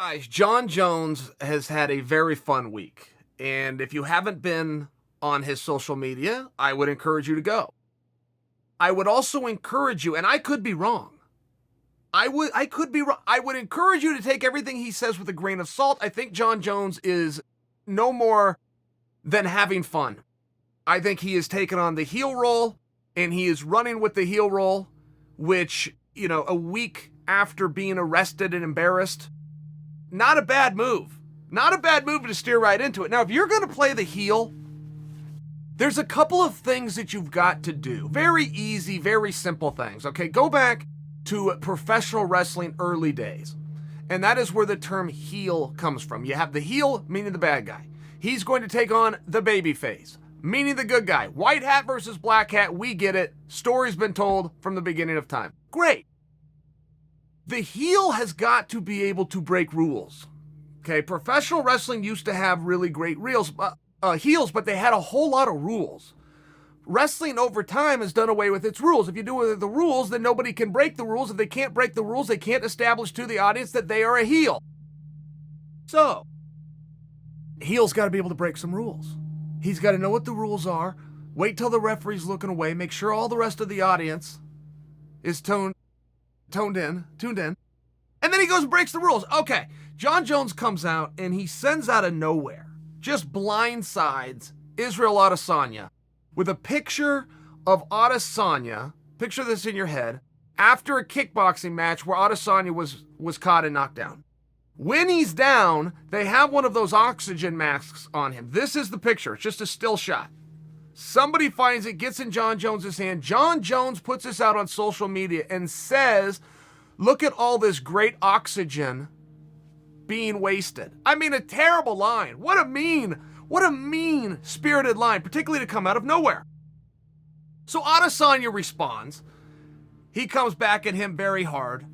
Guys, Jon Jones has had a very fun week. And if you haven't been on his social media, I would encourage you to go. I would also encourage you, and I could be wrong. I could be wrong. I would encourage you to take everything he says with a grain of salt. I think Jon Jones is no more than having fun. I think he has taken on the heel role, and he is running with the heel role, which, a week after being arrested and embarrassed, not a bad move. Not a bad move to steer right into it. Now, if you're going to play the heel, there's a couple of things that you've got to do. Very easy, very simple things. Okay, go back to professional wrestling early days. And that is where the term heel comes from. You have the heel, meaning the bad guy. He's going to take on the baby face, meaning the good guy. White hat versus black hat, we get it. Story's been told from the beginning of time. Great. The heel has got to be able to break rules. Okay, professional wrestling used to have really great heels, but they had a whole lot of rules. Wrestling over time has done away with its rules. If you do away with the rules, then nobody can break the rules. If they can't break the rules, they can't establish to the audience that they are a heel. So, heel's got to be able to break some rules. He's got to know what the rules are, wait till the referee's looking away, make sure all the rest of the audience is tuned in, and then he goes and breaks the rules. Okay, Jon Jones comes out and he sends out of nowhere, just blindsides Israel Adesanya with a picture of Adesanya, picture this in your head, after a kickboxing match where Adesanya was caught and knocked down. When he's down, they have one of those oxygen masks on him. This is the picture. It's just a still shot. Somebody finds it, gets in Jon Jones' hand. Jon Jones puts this out on social media and says, look at all this great oxygen being wasted. I mean, a terrible line. What a mean-spirited line, particularly to come out of nowhere. So Adesanya responds. He comes back at him very hard.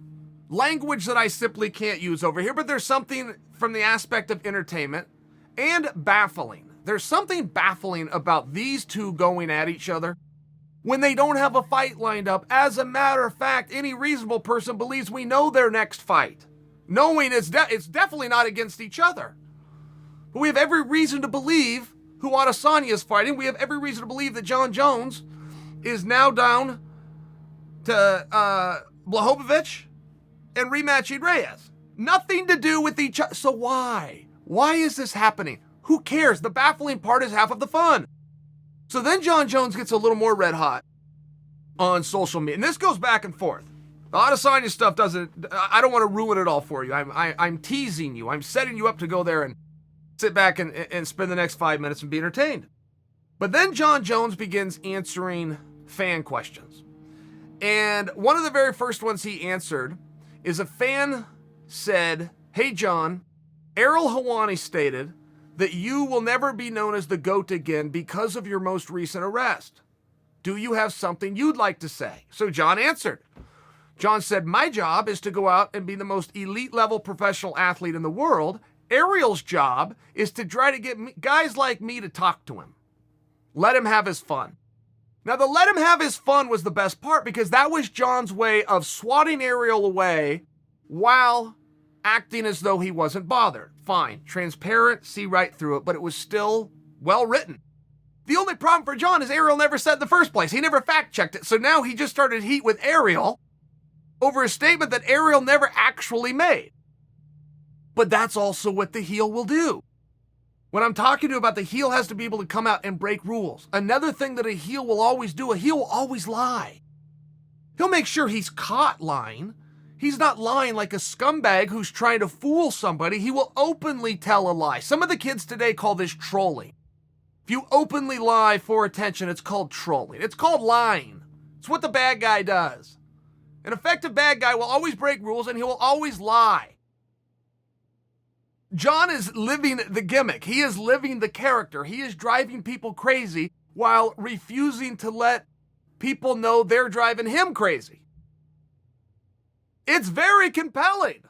Language that I simply can't use over here, but there's something from the aspect of entertainment and baffling. There's something baffling about these two going at each other when they don't have a fight lined up. As a matter of fact, any reasonable person believes we know their next fight, knowing it's definitely not against each other. But we have every reason to believe who Adesanya is fighting. We have every reason to believe that Jon Jones is now down to Blachowicz and rematching Reyes. Nothing to do with each other. So why? Why is this happening? Who cares? The baffling part is half of the fun. So then Jon Jones gets a little more red hot on social media. And this goes back and forth. The Adesanya stuff I don't want to ruin it all for you. I'm teasing you. I'm setting you up to go there and sit back and spend the next 5 minutes and be entertained. But then Jon Jones begins answering fan questions. And one of the very first ones he answered is a fan said, "Hey Jon, Ariel Helwani stated that you will never be known as the GOAT again because of your most recent arrest. Do you have something you'd like to say?" So Jon answered. Jon said, "My job is to go out and be the most elite level professional athlete in the world. Ariel's job is to try to get guys like me to talk to him. Let him have his fun." Now, the let him have his fun was the best part because that was Jon's way of swatting Ariel away while acting as though he wasn't bothered. Fine, transparent, see right through it, but it was still well written. The only problem for Jon is Ariel never said in the first place. He never fact checked it. So now he just started heat with Ariel over a statement that Ariel never actually made. But that's also what the heel will do. When I'm talking to you about the heel has to be able to come out and break rules. Another thing that a heel will always do, a heel will always lie. He'll make sure he's caught lying. He's not lying like a scumbag who's trying to fool somebody. He will openly tell a lie. Some of the kids today call this trolling. If you openly lie for attention, it's called trolling. It's called lying. It's what the bad guy does. An effective bad guy will always break rules and he will always lie. Jon is living the gimmick. He is living the character. He is driving people crazy while refusing to let people know they're driving him crazy. It's very compelling.